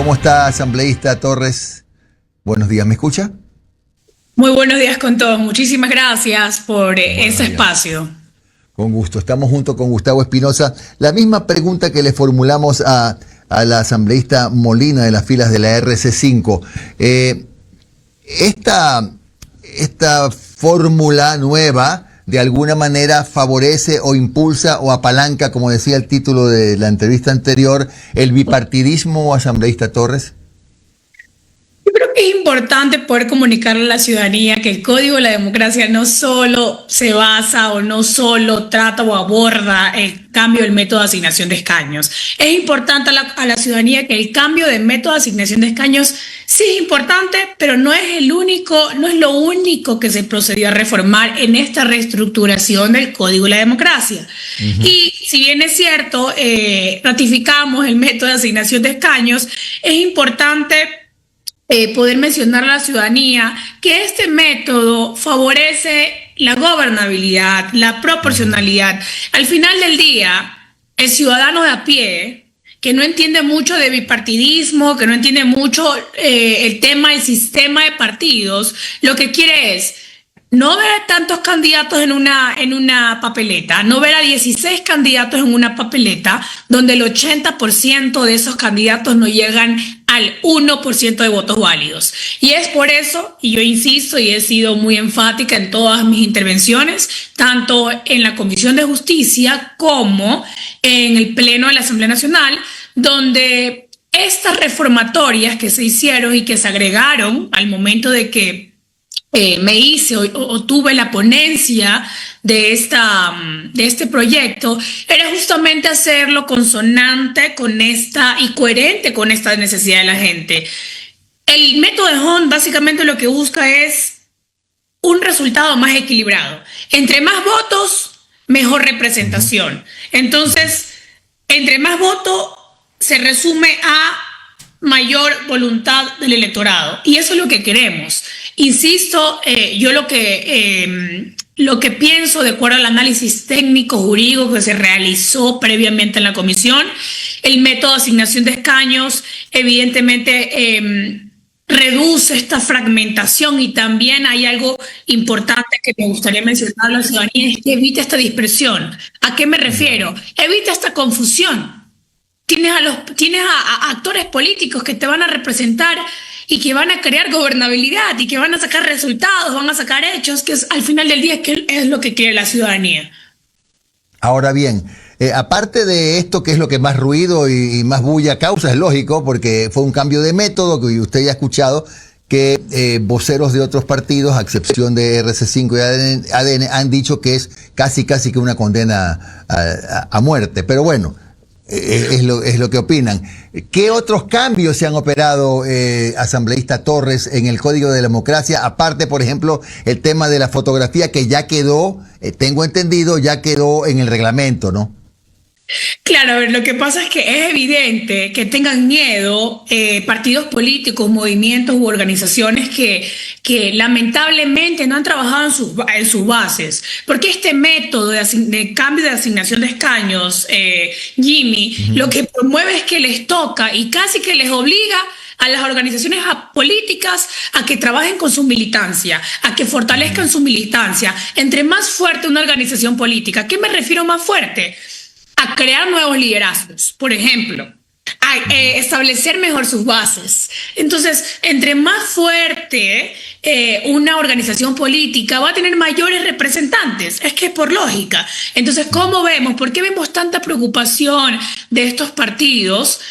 ¿Cómo está, asambleísta Torres? Buenos días, ¿me escucha? Muy buenos días con todos. Muchísimas gracias por ese espacio. Con gusto. Estamos junto con Gustavo Espinosa. La misma pregunta que le formulamos a la asambleísta Molina de las filas de la RC5. Esta fórmula nueva de alguna manera favorece o impulsa o apalanca, como decía el título de la entrevista anterior, el bipartidismo, asambleísta Torres. Yo creo que es importante poder comunicarle a la ciudadanía que el Código de la Democracia no solo se basa o no solo trata o aborda el cambio del método de asignación de escaños. Es importante a la ciudadanía que el cambio de método de asignación de escaños sí es importante, pero no es lo único que se procedió a reformar en esta reestructuración del Código de la Democracia. Y si bien es cierto, ratificamos el método de asignación de escaños, es importante poder mencionar a la ciudadanía que este método favorece la gobernabilidad, la proporcionalidad. Al final del día, el ciudadano de a pie, que no entiende mucho de bipartidismo, que no entiende mucho el tema del sistema de partidos, lo que quiere es no ver a tantos candidatos en una papeleta, no ver a 16 candidatos en una papeleta, donde el 80% de esos candidatos no llegan al 1% de votos válidos. Y es por eso, y yo insisto y he sido muy enfática en todas mis intervenciones, tanto en la Comisión de Justicia como en el Pleno de la Asamblea Nacional, donde estas reformatorias que se hicieron y que se agregaron al momento de que me hice o tuve la ponencia de este proyecto, era justamente hacerlo consonante con esta y coherente con esta necesidad de la gente. El método de Hond básicamente lo que busca es un resultado más equilibrado. Entre más votos, mejor representación. Entonces, entre más votos se resume a mayor voluntad del electorado. Y eso es lo que queremos. Insisto, yo lo que pienso, de acuerdo al análisis técnico jurídico que se realizó previamente en la comisión, el método de asignación de escaños evidentemente reduce esta fragmentación, y también hay algo importante que me gustaría mencionar a la ciudadanía, es que evita esta dispersión. ¿A qué me refiero? Evita esta confusión. Tienes a actores políticos que te van a representar y que van a crear gobernabilidad y que van a sacar resultados, van a sacar hechos, que es, al final del día es lo que quiere la ciudadanía. Ahora bien, aparte de esto, que es lo que más ruido y más bulla causa, es lógico, porque fue un cambio de método que usted ya ha escuchado, que voceros de otros partidos, a excepción de RC5 y ADN, han dicho que es casi que una condena a muerte. Pero bueno, es lo que opinan. ¿Qué otros cambios se han operado, asambleísta Torres, en el Código de Democracia? Aparte, por ejemplo, el tema de la fotografía, que ya quedó, tengo entendido, ya quedó en el reglamento, ¿no? Claro, a ver, lo que pasa es que es evidente que tengan miedo partidos políticos, movimientos u organizaciones que lamentablemente no han trabajado en sus bases. Porque este método de cambio de asignación de escaños, Jimmy, lo que promueve es que les toca y casi que les obliga a las organizaciones políticas a que trabajen con su militancia, a que fortalezcan su militancia. Entre más fuerte una organización política, ¿a qué me refiero más fuerte? A crear nuevos liderazgos, por ejemplo, a establecer mejor sus bases. Entonces, entre más fuerte una organización política, va a tener mayores representantes. Es que por lógica. Entonces, ¿cómo vemos? ¿Por qué vemos tanta preocupación de estos partidos?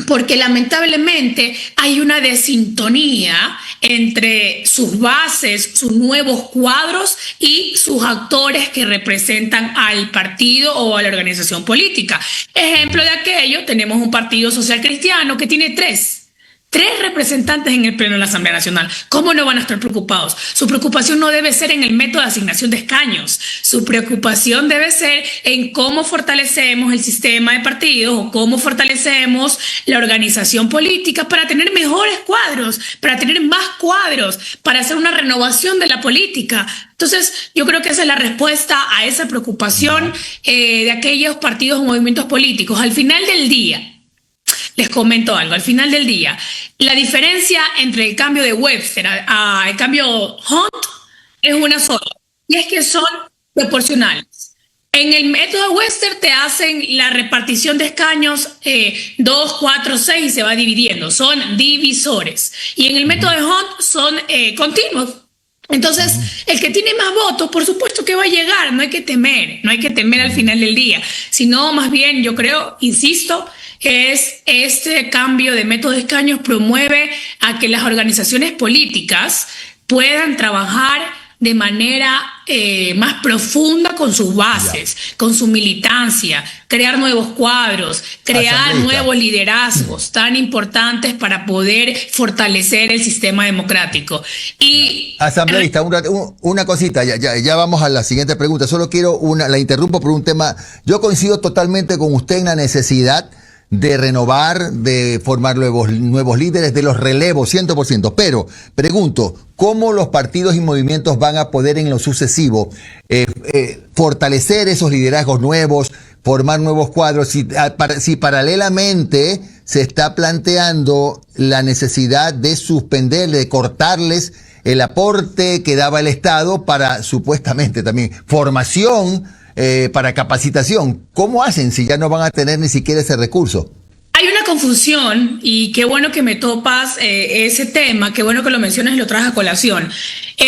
Porque lamentablemente hay una desintonía entre sus bases, sus nuevos cuadros y sus actores que representan al partido o a la organización política. Ejemplo de aquello, tenemos un partido social cristiano que tiene tres representantes en el Pleno de la Asamblea Nacional. ¿Cómo no van a estar preocupados? Su preocupación no debe ser en el método de asignación de escaños. Su preocupación debe ser en cómo fortalecemos el sistema de partidos o cómo fortalecemos la organización política para tener mejores cuadros, para tener más cuadros, para hacer una renovación de la política. Entonces, yo creo que esa es la respuesta a esa preocupación de aquellos partidos o movimientos políticos. Al final del día, les comento algo. Al final del día, la diferencia entre el cambio de Webster al cambio Hunt es una sola, y es que son proporcionales. En el método Webster te hacen la repartición de escaños 2, 4, 6 y se va dividiendo. Son divisores. Y en el método de Hunt son continuos. Entonces, el que tiene más votos, por supuesto que va a llegar. No hay que temer al final del día. Sino, más bien, yo creo, insisto, es este cambio de método de escaños promueve a que las organizaciones políticas puedan trabajar de manera más profunda con sus bases, con su militancia, crear nuevos cuadros, crear nuevos liderazgos tan importantes para poder fortalecer el sistema democrático. Y asambleísta, una cosita, ya vamos a la siguiente pregunta. Solo quiero la interrumpo por un tema. Yo coincido totalmente con usted en la necesidad de renovar, de formar nuevos líderes, de los relevos, 100%. Pero, pregunto, ¿cómo los partidos y movimientos van a poder en lo sucesivo fortalecer esos liderazgos nuevos, formar nuevos cuadros, si paralelamente se está planteando la necesidad de suspender, de cortarles el aporte que daba el Estado para, supuestamente también, formación, para capacitación? ¿Cómo hacen si ya no van a tener ni siquiera ese recurso? Hay una confusión, y qué bueno que me topas ese tema, qué bueno que lo mencionas y lo traes a colación.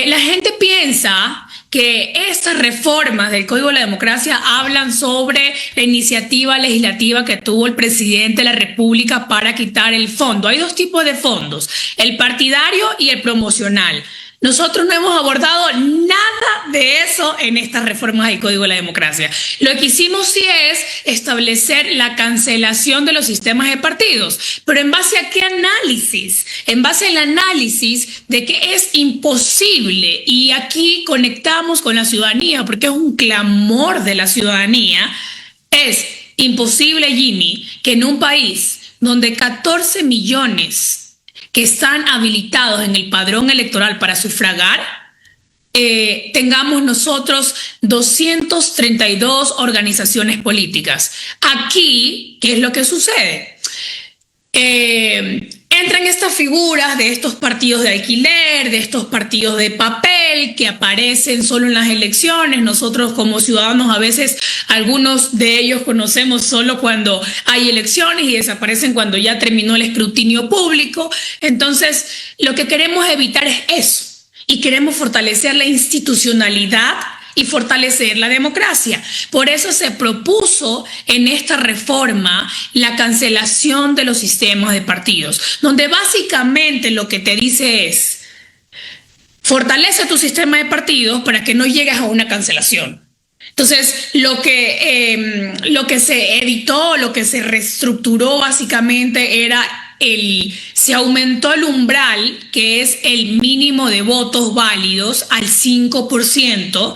La gente piensa que estas reformas del Código de la Democracia hablan sobre la iniciativa legislativa que tuvo el presidente de la República para quitar el fondo. Hay dos tipos de fondos, el partidario y el promocional. Nosotros no hemos abordado nada de eso en estas reformas del Código de la Democracia. Lo que hicimos sí es establecer la cancelación de los sistemas de partidos. ¿Pero en base a qué análisis? En base al análisis de que es imposible, y aquí conectamos con la ciudadanía porque es un clamor de la ciudadanía, es imposible, Jimmy, que en un país donde 14 millones que están habilitados en el padrón electoral para sufragar, tengamos nosotros 232 organizaciones políticas. Aquí, ¿qué es lo que sucede? Entran estas figuras de estos partidos de alquiler, de estos partidos de papel que aparecen solo en las elecciones. Nosotros como ciudadanos a veces algunos de ellos conocemos solo cuando hay elecciones y desaparecen cuando ya terminó el escrutinio público. Entonces, lo que queremos evitar es eso, y queremos fortalecer la institucionalidad y fortalecer la democracia. Por eso se propuso en esta reforma la cancelación de los sistemas de partidos, donde básicamente lo que te dice es: fortalece tu sistema de partidos para que no llegues a una cancelación. Entonces, lo que se editó, lo que se reestructuró básicamente era se aumentó el umbral, que es el mínimo de votos válidos, al 5%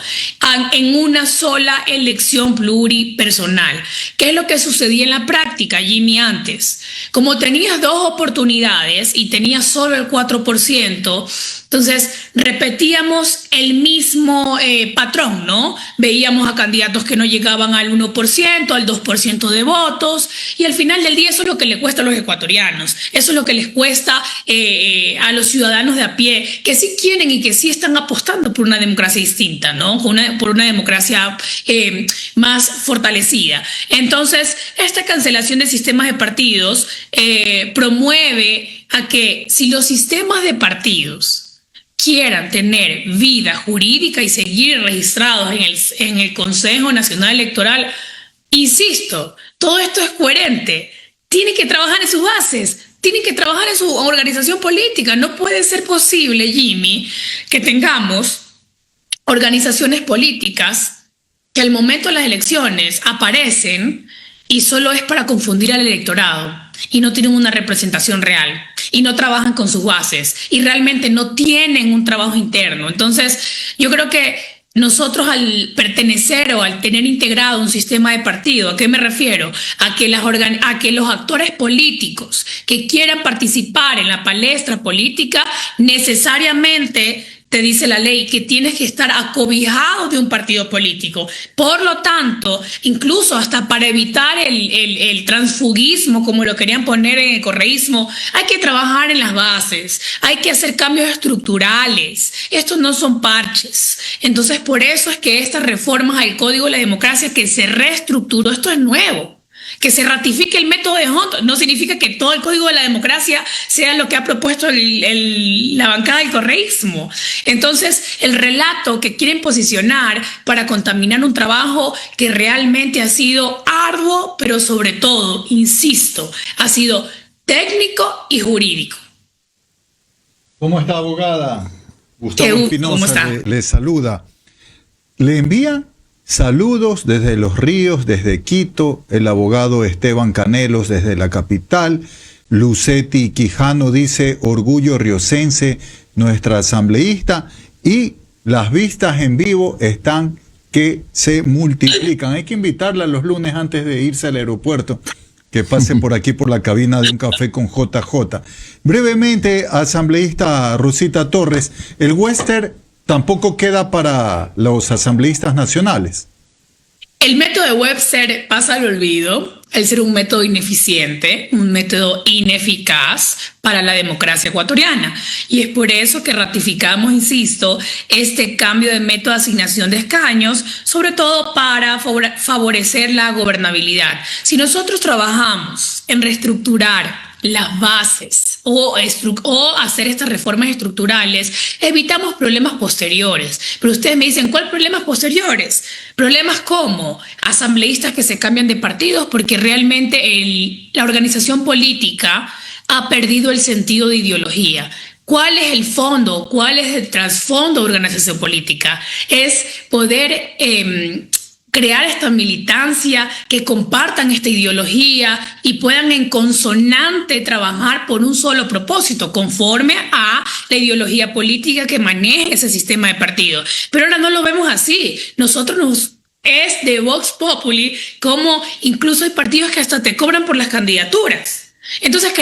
en una sola elección pluripersonal. ¿Qué es lo que sucedía en la práctica, Jimmy, antes? Como tenías dos oportunidades y tenías solo el 4%, entonces repetíamos el mismo patrón, ¿no? Veíamos a candidatos que no llegaban al 1%, al 2% de votos, y al final del día eso es lo que le cuesta a los ecuatorianos, eso es lo que les cuesta a los ciudadanos de a pie, que sí quieren y que sí están apostando por una democracia distinta, ¿no? Por una democracia más fortalecida. Entonces, esta cancelación de sistemas de partidos promueve a que, si los sistemas de partidos quieran tener vida jurídica y seguir registrados en el Consejo Nacional Electoral, insisto, todo esto es coherente. Tienen que trabajar en sus bases, tienen que trabajar en su organización política. No puede ser posible, Jimmy, que tengamos organizaciones políticas que al momento de las elecciones aparecen y solo es para confundir al electorado, y no tienen una representación real, y no trabajan con sus bases, y realmente no tienen un trabajo interno. Entonces, yo creo que nosotros, al pertenecer o al tener integrado un sistema de partido, ¿a qué me refiero? A que los actores políticos que quieran participar en la palestra política necesariamente te dice la ley que tienes que estar acobijado de un partido político. Por lo tanto, incluso hasta para evitar el transfugismo, como lo querían poner en el correísmo, hay que trabajar en las bases, hay que hacer cambios estructurales. Estos no son parches. Entonces, por eso es que estas reformas al Código de la Democracia que se reestructuró, esto es nuevo. Que se ratifique el método de Hunt no significa que todo el Código de la Democracia sea lo que ha propuesto la bancada del correísmo. Entonces, el relato que quieren posicionar para contaminar un trabajo que realmente ha sido arduo, pero sobre todo, insisto, ha sido técnico y jurídico. ¿Cómo está, abogada? Gustavo ¿Cómo Espinosa está? le saluda. Le envía saludos desde Los Ríos, desde Quito, el abogado Esteban Canelos desde la capital. Lucetti Quijano dice, orgullo riocense, nuestra asambleísta. Y las vistas en vivo están que se multiplican. Hay que invitarla los lunes antes de irse al aeropuerto, que pase por aquí por la cabina de Un Café con JJ. Brevemente, asambleísta Rosita Torres, el Western tampoco queda para los asambleístas nacionales. El método de Webster pasa al olvido al ser un método ineficiente, un método ineficaz para la democracia ecuatoriana. Y es por eso que ratificamos, insisto, este cambio de método de asignación de escaños, sobre todo para favorecer la gobernabilidad. Si nosotros trabajamos en reestructurar las bases o hacer estas reformas estructurales, evitamos problemas posteriores. Pero ustedes me dicen, ¿cuáles problemas posteriores? Problemas como asambleístas que se cambian de partidos porque realmente la organización política ha perdido el sentido de ideología. ¿Cuál es el fondo? ¿Cuál es el trasfondo de organización política? Es poder crear esta militancia, que compartan esta ideología y puedan en consonante trabajar por un solo propósito, conforme a la ideología política que maneja ese sistema de partidos. Pero ahora no lo vemos así. Es de Vox Populi, como incluso hay partidos que hasta te cobran por las candidaturas. Entonces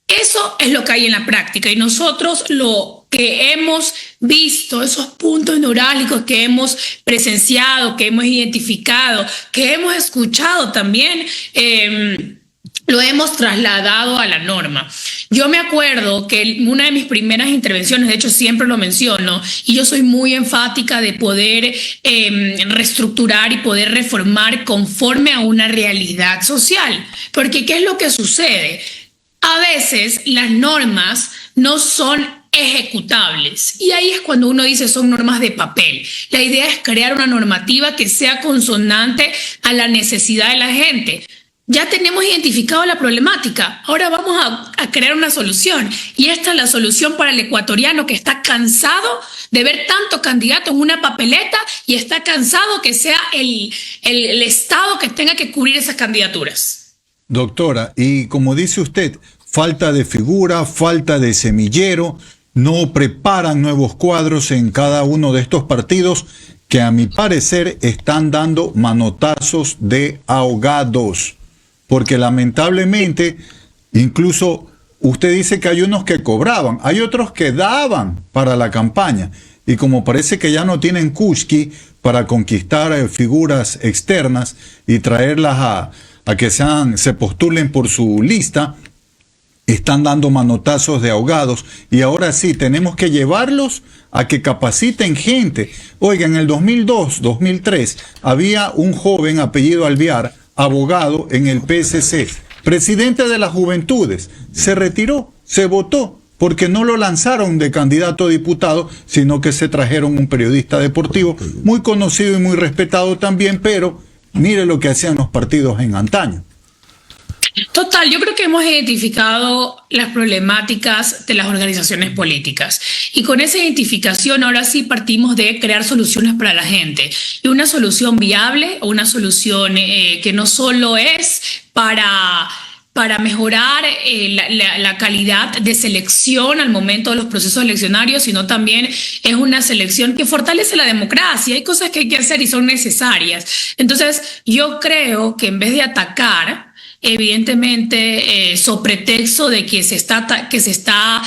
eso es lo que hay en la práctica, y nosotros lo que hemos visto, esos puntos neurálgicos que hemos presenciado, que hemos identificado, que hemos escuchado también, lo hemos trasladado a la norma. Yo me acuerdo que una de mis primeras intervenciones, de hecho siempre lo menciono, y yo soy muy enfática de poder reestructurar y poder reformar conforme a una realidad social. Porque ¿qué es lo que sucede? A veces las normas no son ejecutables, y ahí es cuando uno dice son normas de papel. La idea es crear una normativa que sea consonante a la necesidad de la gente. Ya tenemos identificado la problemática, ahora vamos a crear una solución, y esta es la solución para el ecuatoriano que está cansado de ver tanto candidato en una papeleta y está cansado que sea el Estado que tenga que cubrir esas candidaturas. Doctora, y como dice usted, falta de figura, falta de semillero, no preparan nuevos cuadros en cada uno de estos partidos que a mi parecer están dando manotazos de ahogados, porque lamentablemente, incluso usted dice que hay unos que cobraban, hay otros que daban para la campaña, y como parece que ya no tienen kushki para conquistar figuras externas y traerlas a que se postulen por su lista, están dando manotazos de ahogados, y ahora sí tenemos que llevarlos a que capaciten gente. Oiga, en el 2002, 2003 había un joven apellido Alvear, abogado en el PSC, presidente de las Juventudes, se retiró, se votó, porque no lo lanzaron de candidato a diputado, sino que se trajeron un periodista deportivo, muy conocido y muy respetado también, pero mire lo que hacían los partidos en antaño. Total, yo creo que hemos identificado las problemáticas de las organizaciones políticas, y con esa identificación ahora sí partimos de crear soluciones para la gente, y una solución viable, una solución que no solo es para mejorar la calidad de selección al momento de los procesos eleccionarios, sino también es una selección que fortalece la democracia. Hay cosas que hay que hacer y son necesarias. Entonces, yo creo que en vez de atacar, evidentemente, sobre pretexto de que se está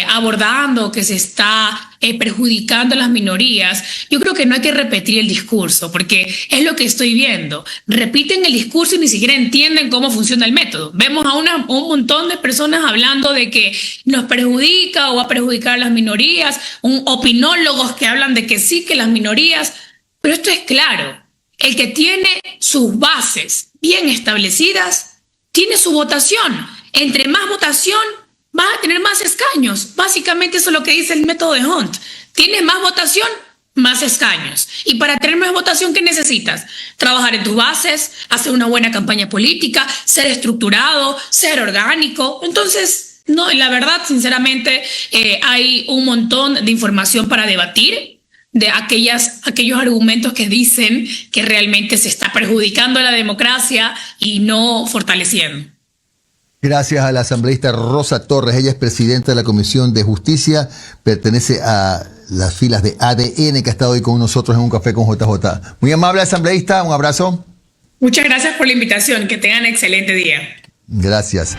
abordando, que se está perjudicando a las minorías, yo creo que no hay que repetir el discurso, porque es lo que estoy viendo. Repiten el discurso y ni siquiera entienden cómo funciona el método. Vemos a un montón de personas hablando de que nos perjudica o va a perjudicar a las minorías, opinólogos que hablan de que sí, que las minorías, pero esto es claro. El que tiene sus bases bien establecidas, tiene su votación. Entre más votación, vas a tener más escaños. Básicamente eso es lo que dice el método de Hunt. Tienes más votación, más escaños. Y para tener más votación, ¿qué necesitas? Trabajar en tus bases, hacer una buena campaña política, ser estructurado, ser orgánico. Entonces, no, la verdad, sinceramente, hay un montón de información para debatir, de aquellos argumentos que dicen que realmente se está perjudicando a la democracia y no fortaleciendo. Gracias a la asambleísta Rosa Torres. Ella es presidenta de la Comisión de Justicia, pertenece a las filas de ADN, que ha estado hoy con nosotros en un café con JJ. Muy amable asambleísta, un abrazo. Muchas gracias por la invitación, que tengan excelente día. Gracias.